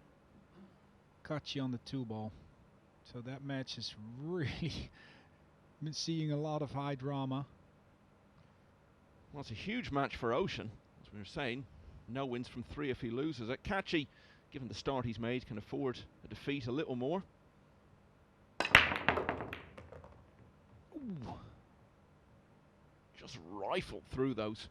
Kachi on the 2-ball. So that match has really been seeing a lot of high drama. Well, it's a huge match for Ocean. As we were saying, no wins from 3 if he loses it. Kachi, given the start he's made, can afford a defeat a little more. Ooh. Just rifled through those.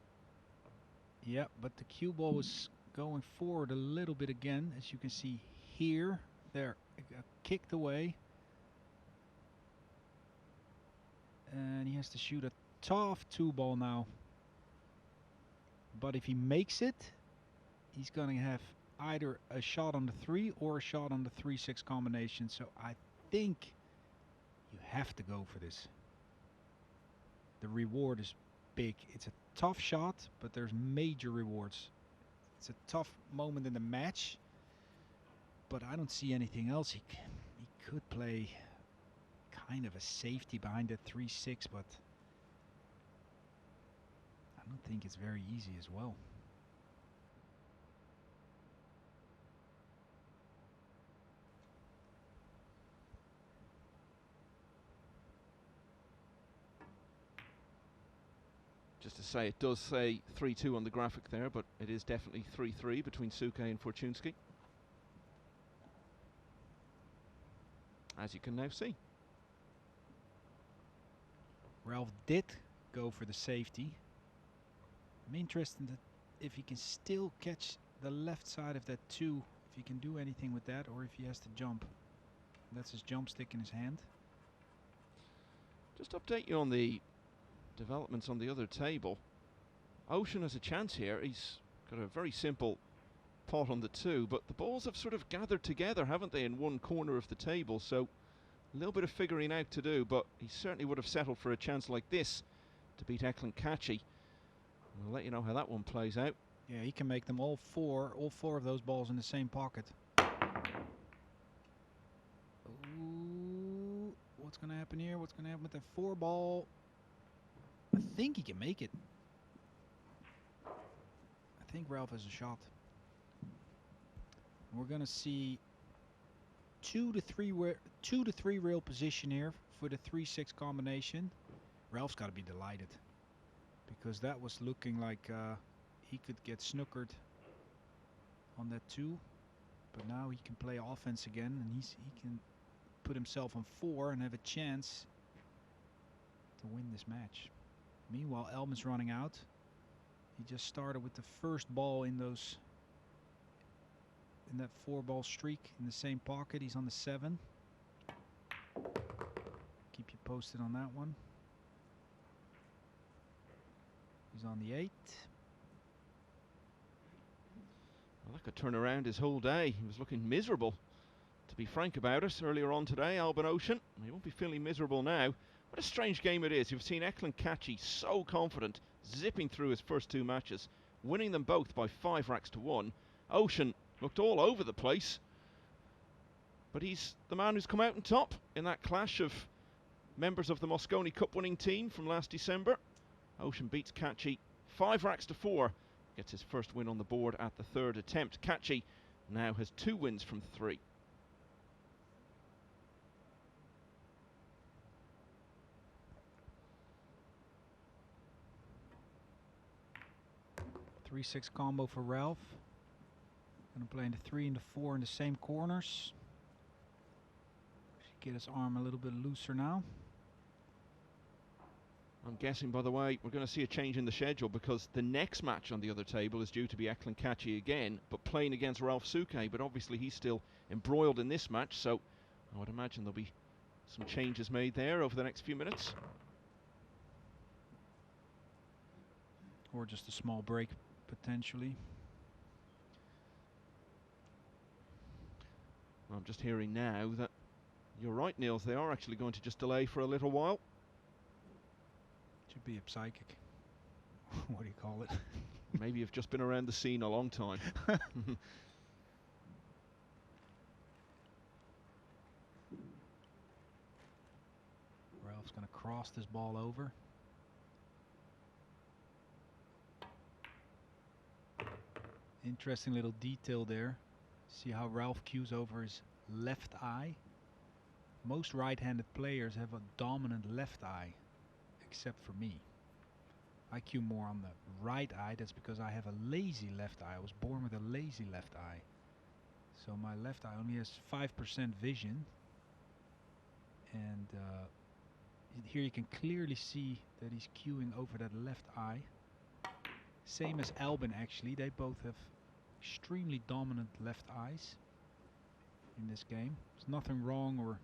Yeah, but the cue ball was going forward a little bit again, as you can see here. There, it got kicked away. And he has to shoot a tough 2-ball now. But if he makes it, he's going to have either a shot on the 3 or a shot on the 3-6 combination. So I think you have to go for this. The reward is big. It's a tough shot, but there's major rewards. It's a tough moment in the match, but I don't see anything else. He could play kind of a safety behind that 3-6, but I don't think it's very easy as well. Just to say, it does say 3-2 on the graphic there, but it is definitely 3-3 between Souquet and Fortunski, as you can now see. Ralf did go for the safety. I'm interested in if he can still catch the left side of that 2, if he can do anything with that, or if he has to jump. That's his jump stick in his hand. Just update you on the developments on the other table. Ocean has a chance here. He's got a very simple pot on the 2, but the balls have sort of gathered together, haven't they, in one corner of the table, so a little bit of figuring out to do, but he certainly would have settled for a chance like this to beat Eklund Kachi. We'll let you know how that one plays out. Yeah, he can make them all four of those balls in the same pocket. Ooh, what's going to happen here? What's going to happen with that 4-ball? I think he can make it. I think Ralf has a shot. We're going to see 2 to 3 rail position here for the 3-6 combination. Ralf's got to be delighted, because that was looking like he could get snookered on that 2, but now he can play offense again, and he can put himself on 4 and have a chance to win this match. Meanwhile, Elman's running out. He just started with the first ball in that 4-ball streak in the same pocket. He's on the 7. Keep you posted on that one. He's on the 8. Well, that could turn around his whole day. He was looking miserable, to be frank about it, earlier on today, Albin Ocean. He won't be feeling miserable now. What a strange game it is. You've seen Eklund Kachi so confident, zipping through his first 2 matches, winning them both by 5 racks to 1. Ocean looked all over the place, but he's the man who's come out on top in that clash of members of the Mosconi Cup winning team from last December. Ocean beats Kachi 5 racks to 4, gets his first win on the board at the 3rd attempt. Kachi now has 2 wins from 3. 3-6 combo for Ralf. Gonna play in the 3 and the 4 in the same corners. Should get his arm a little bit looser now. I'm guessing, by the way, we're going to see a change in the schedule, because the next match on the other table is due to be Eklund Kachi again, but playing against Ralf Souquet. But obviously he's still embroiled in this match, so I would imagine there'll be some changes made there over the next few minutes. Or just a small break potentially. I'm just hearing now that you're right, Niels. They are actually going to just delay for a little while. Should be a psychic. What do you call it? Maybe you've just been around the scene a long time. Ralph's going to cross this ball over. Interesting little detail there. See how Ralf cues over his left eye? Most right-handed players have a dominant left eye, except for me. I cue more on the right eye. That's because I have a lazy left eye. I was born with a lazy left eye. So my left eye only has 5% vision. And here you can clearly see that he's cueing over that left eye. Same as Albin, actually. They both have extremely dominant left eyes in this game. There's nothing wrong or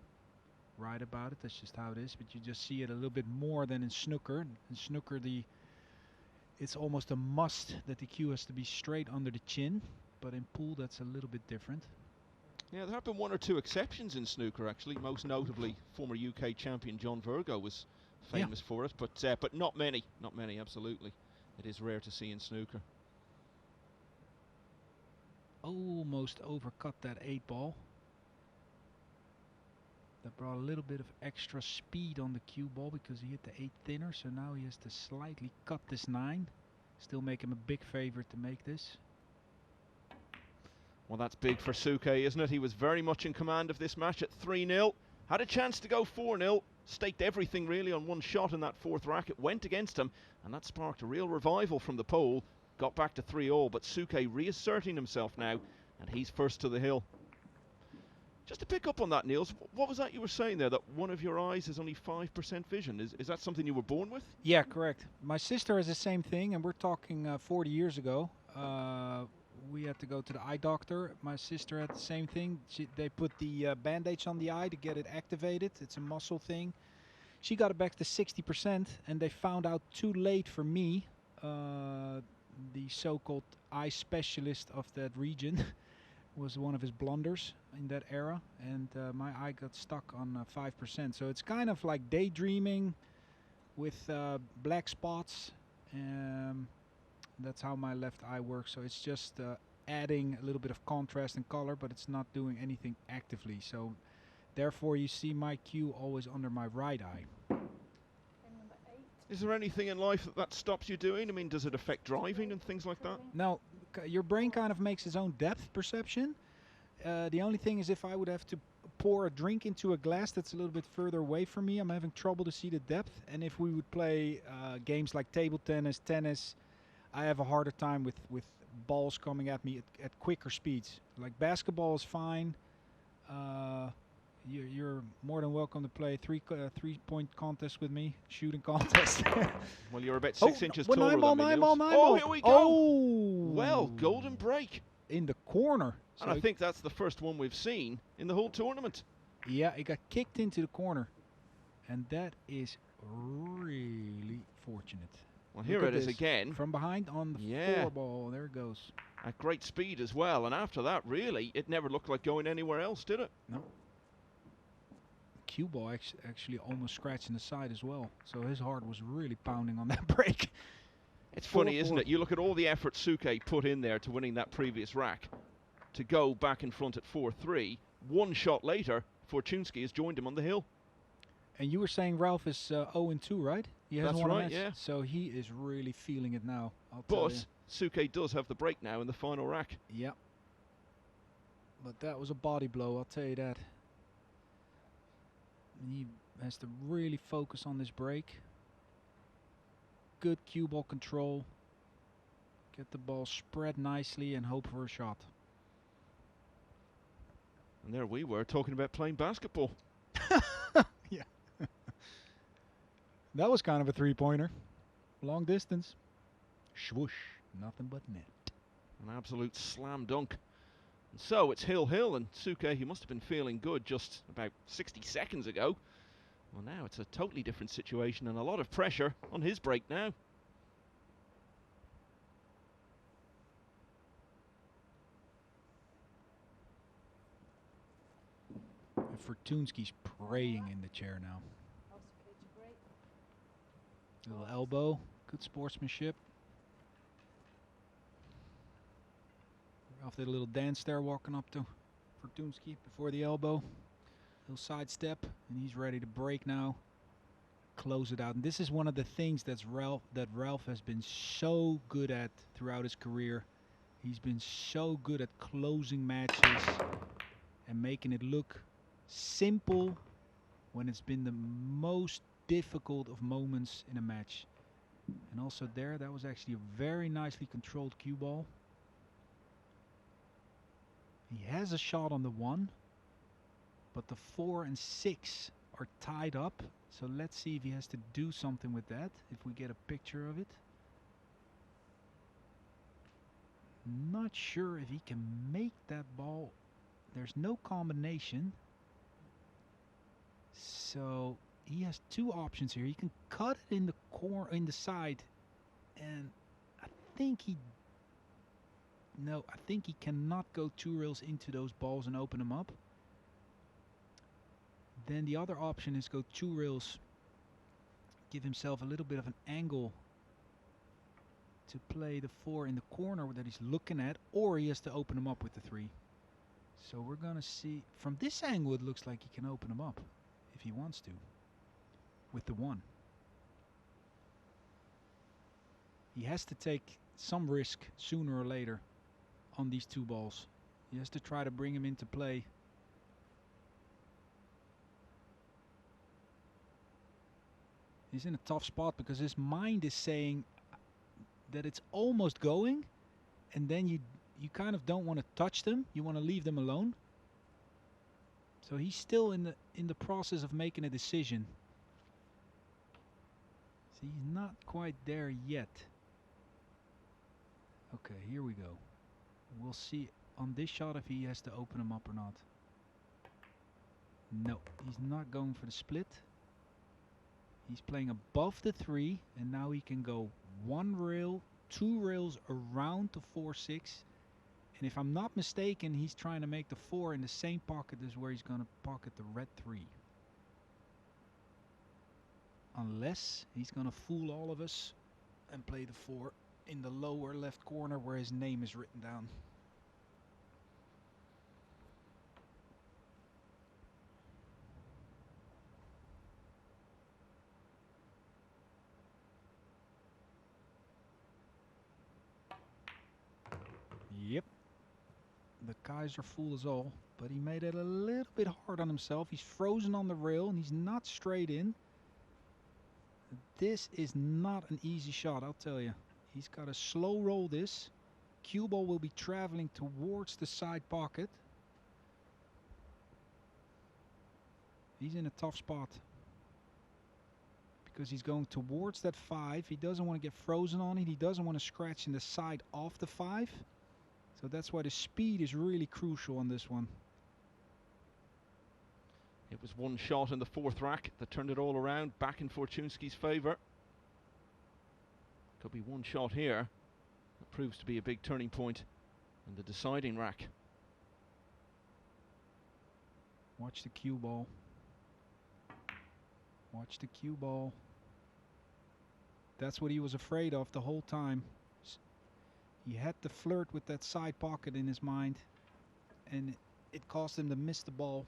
right about it. That's just how it is. But you just see it a little bit more than in snooker. In snooker, it's almost a must that the cue has to be straight under the chin. But in pool, that's a little bit different. Yeah, there have been one or two exceptions in snooker, actually. Most notably, former UK champion John Virgo was famous for it, but not many. Not many, absolutely. It is rare to see in snooker. Almost overcut that 8-ball. That brought a little bit of extra speed on the cue ball because he hit the 8 thinner, so now he has to slightly cut this 9. Still make him a big favorite to make this. Well, that's big for Souquet, isn't it? He was very much in command of this match at 3-0. Had a chance to go 4-0. Staked everything really on one shot in that 4th rack. It went against him, and that sparked a real revival from the pole. Got back to 3-all, but Souquet reasserting himself now, and he's first to the hill. Just to pick up on that, Niels, what was that you were saying there, that one of your eyes has only 5% vision? Is that something you were born with? Yeah, correct. My sister has the same thing, and we're talking 40 years ago. We had to go to the eye doctor. My sister had the same thing. They put the band-aids on the eye to get it activated. It's a muscle thing. She got it back to 60%, and they found out too late for me. The so-called eye specialist of that region was one of his blunders in that era, and my eye got stuck on 5%. So it's kind of like daydreaming with black spots. That's how my left eye works. So it's just adding a little bit of contrast and color, but it's not doing anything actively. So therefore you see my cue always under my right eye. Is there anything in life that stops you doing? I mean, does it affect driving and things like that? No, your brain kind of makes its own depth perception. The only thing is if I would have to pour a drink into a glass that's a little bit further away from me, I'm having trouble to see the depth. And if we would play games like table tennis, I have a harder time with balls coming at me at quicker speeds. Like basketball is fine. You're more than welcome to play three-point contest with me, shooting contest. Well, you're about 6 inches taller nine ball, than me, nine Niels. ball. Oh, here we go. Oh, well, golden break. In the corner. And I think that's the first one we've seen in the whole tournament. Yeah, it got kicked into the corner. And that is really fortunate. Well, here it is again. From behind on the 4 ball. There it goes. At great speed as well. And after that, really, it never looked like going anywhere else, did it? No. Cue ball actually almost scratching the side as well. So his heart was really pounding on that break. It's funny, isn't it? You look at all the effort Souquet put in there to winning that previous rack. To go back in front at 4-3. One shot later, Fortunski has joined him on the hill. And you were saying Ralf is 0-2, right? He hasn't won a match. Yeah. So he is really feeling it now, I'll tell you. But Souquet does have the break now in the final rack. Yeah. But that was a body blow, I'll tell you that. And he has to really focus on this break. Good cue ball control. Get the ball spread nicely and hope for a shot. And there we were talking about playing basketball. Yeah. That was kind of a 3-pointer. Long distance. Swoosh. Nothing but net. An absolute slam dunk. And so it's hill, and Souquet, he must have been feeling good just about 60 seconds ago. Well, now it's a totally different situation and a lot of pressure on his break now. Fortunski's praying in the chair now. Little elbow, good sportsmanship. Ralf did a little dance there, walking up to Fortunski before the elbow. Little sidestep, and he's ready to break now. Close it out. And this is one of the things that Ralf has been so good at throughout his career. He's been so good at closing matches and making it look simple when it's been the most difficult of moments in a match. And also there, that was actually a very nicely controlled cue ball. He has a shot on the 1, but the 4 and 6 are tied up. So let's see if he has to do something with that, if we get a picture of it. Not sure if he can make that ball. There's no combination. So he has two options here. He can cut it in the corner, in the side, and I think he cannot go 2 rails into those balls and open them up. Then the other option is go 2 rails, give himself a little bit of an angle to play the 4 in the corner that he's looking at, or he has to open them up with the 3. So we're gonna see. From this angle it looks like he can open them up if he wants to with the 1. He has to take some risk sooner or later on these 2 balls. He has to try to bring him into play. He's in a tough spot because his mind is saying that it's almost going, and then you kind of don't want to touch them. You want to leave them alone. So he's still in the process of making a decision. See, he's not quite there yet. Okay, here we go. We'll see on this shot if he has to open them up or not. No, he's not going for the split. He's playing above the 3, and now he can go 1 rail, 2 rails around the 4-6. And if I'm not mistaken, he's trying to make the 4 in the same pocket as where he's going to pocket the red 3. Unless he's going to fool all of us and play the 4 in the lower left corner where his name is written down. Yep. The Kaiser fool us all, but he made it a little bit hard on himself. He's frozen on the rail and he's not straight in. This is not an easy shot, I'll tell you. He's got to slow roll this. Cue ball will be traveling towards the side pocket. He's in a tough spot because he's going towards that 5. He doesn't want to get frozen on it. He doesn't want to scratch in the side off the 5. So that's why the speed is really crucial on this one. It was one shot in the 4th rack that turned it all around, back in Fortunski's favour. Could be one shot here that proves to be a big turning point in the deciding rack. Watch the cue ball. Watch the cue ball. That's what he was afraid of the whole time. He had to flirt with that side pocket in his mind, and it caused him to miss the ball.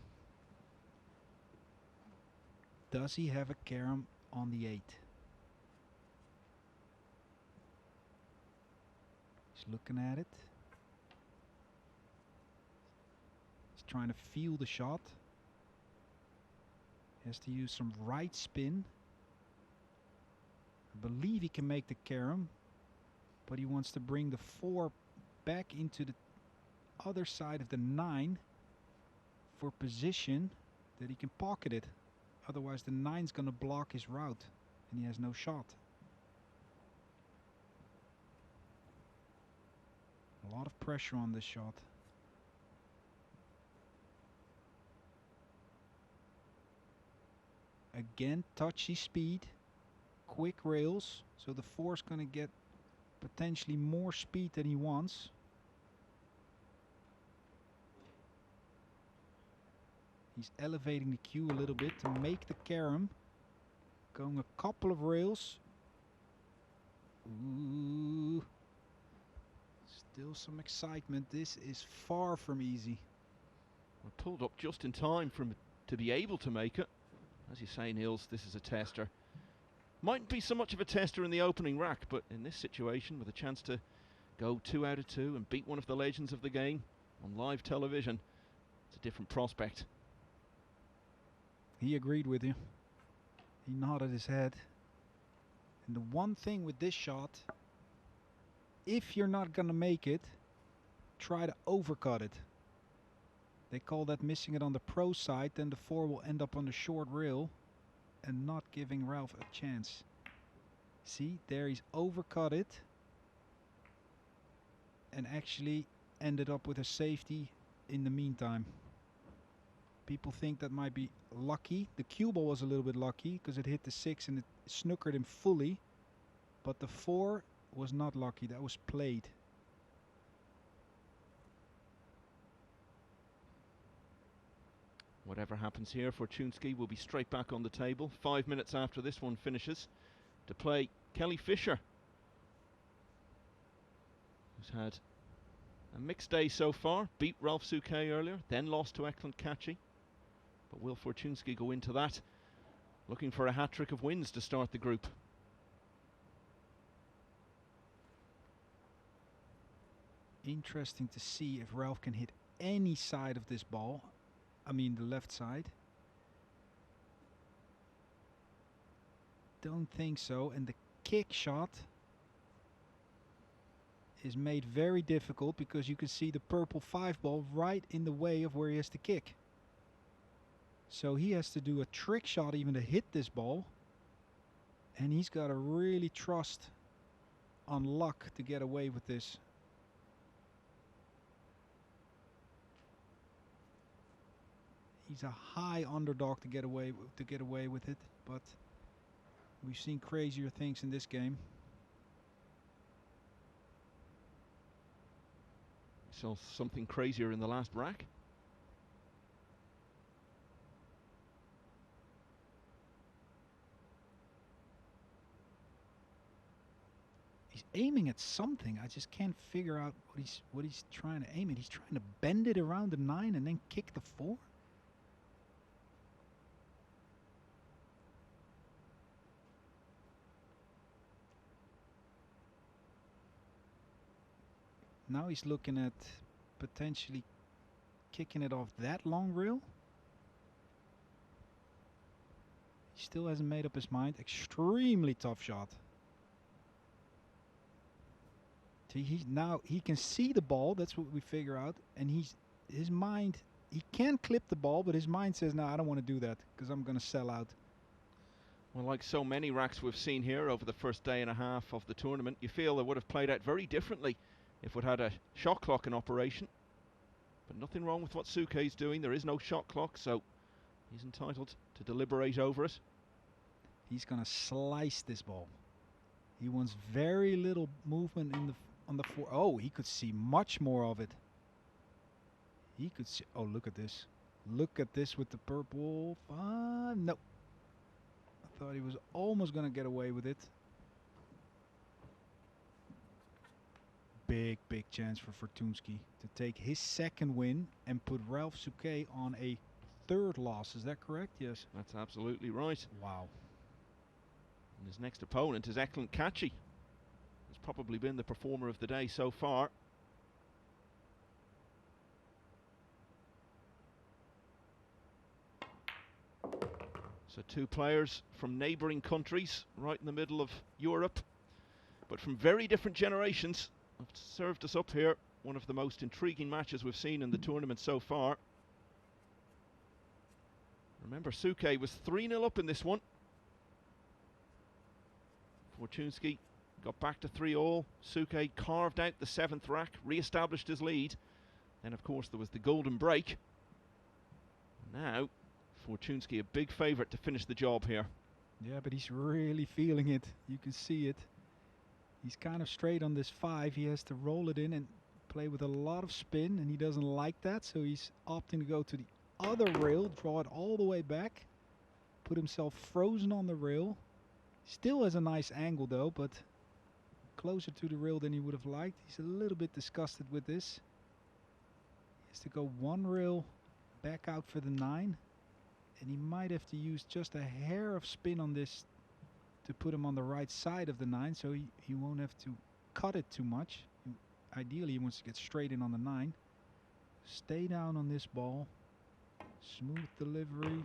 Does he have a carom on the 8? He's looking at it. He's trying to feel the shot. He has to use some right spin. I believe he can make the carom, but he wants to bring the 4 back into the other side of the 9 for position that he can pocket it. Otherwise the 9's going to block his route and he has no shot. A lot of pressure on this shot. Again, touchy speed, quick rails, so the 4's going to get potentially more speed than he wants. He's elevating the cue a little bit to make the carom. Going a couple of rails. Ooh. Still some excitement. This is far from easy. Well, pulled up just in time for him to be able to make it. As you say, Niels, this is a tester. Mightn't be so much of a tester in the opening rack, but in this situation, with a chance to go 2 out of 2 and beat one of the legends of the game on live television, it's a different prospect. He agreed with you. He nodded his head. And the one thing with this shot, if you're not going to make it, try to overcut it. They call that missing it on the pro side, then the 4 will end up on the short rail and not giving Ralf a chance. See, there he's overcut it and actually ended up with a safety in the meantime. People think that might be lucky. The cue ball was a little bit lucky because it hit the 6 and it snookered him fully. But the 4 was not lucky. That was played. Whatever happens here, Fortunski will be straight back on the table 5 minutes after this one finishes to play Kelly Fisher, who's had a mixed day so far. Beat Ralf Souquet earlier, then lost to Eklund Kaci. But will Fortunski go into that looking for a hat-trick of wins to start the group? Interesting to see if Ralf can hit any side of this ball. I mean the left side. Don't think so. And the kick shot is made very difficult because you can see the purple 5 ball right in the way of where he has to kick. So he has to do a trick shot even to hit this ball. And he's got to really trust on luck to get away with this. He's a high underdog to get away with it, but we've seen crazier things in this game. Saw something crazier in the last rack. He's aiming at something. I just can't figure out what he's trying to aim at. He's trying to bend it around the 9 and then kick the 4. Now he's looking at potentially kicking it off that long rail. He still hasn't made up his mind. Extremely tough shot. Now he can see the ball. That's what we figure out. And his mind, he can clip the ball, but his mind says, no, I don't want to do that because I'm going to sell out. Well, like so many racks we've seen here over the first day and a half of the tournament, you feel it would have played out very differently if it had a shot clock in operation. But nothing wrong with what Souquet's doing. There is no shot clock, so he's entitled to deliberate over it. He's going to slice this ball. He wants very little movement on the 4. Oh, he could see much more of it. He could see. Oh, look at this. Look at this with the purple. No. I thought he was almost going to get away with it. Big chance for Fortunski to take his second win and put Ralf Souquet on a 3rd loss. Is that correct? Yes. That's absolutely right. Wow. And his next opponent is Eklund Kaci. Has probably been the performer of the day so far. So 2 players from neighbouring countries, right in the middle of Europe, but from very different generations. Have served us up here one of the most intriguing matches we've seen in the tournament so far. Remember, Souquet was 3-0 up in this one. Fortunski got back to 3-all. Souquet carved out the 7th rack, re-established his lead. Then, of course, there was the golden break. Now, Fortunski a big favourite to finish the job here. Yeah, but he's really feeling it. You can see it. He's kind of straight on this 5. He has to roll it in and play with a lot of spin, and he doesn't like that, so he's opting to go to the other rail, draw it all the way back, put himself frozen on the rail. Still has a nice angle though, but closer to the rail than he would have liked. He's a little bit disgusted with this. He has to go one rail back out for the 9, and he might have to use just a hair of spin on this to put him on the right side of the 9, so he won't have to cut it too much. Ideally he wants to get straight in on the 9. Stay down on this ball. Smooth delivery.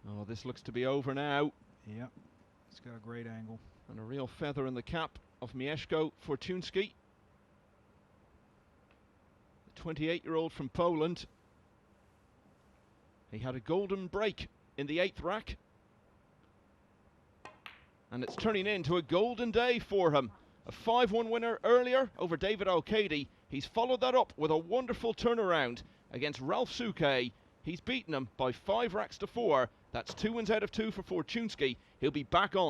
Oh, this looks to be over now. Yeah, it's got a great angle. And a real feather in the cap of Mieszko Fortunski. The 28-year-old from Poland. He had a golden break in the 8th rack. And it's turning into a golden day for him. A 5-1 winner earlier over David O'Cady. He's followed that up with a wonderful turnaround against Ralf Souquet. He's beaten him by 5 racks to 4. That's 2 wins out of 2 for Fortunski. He'll be back on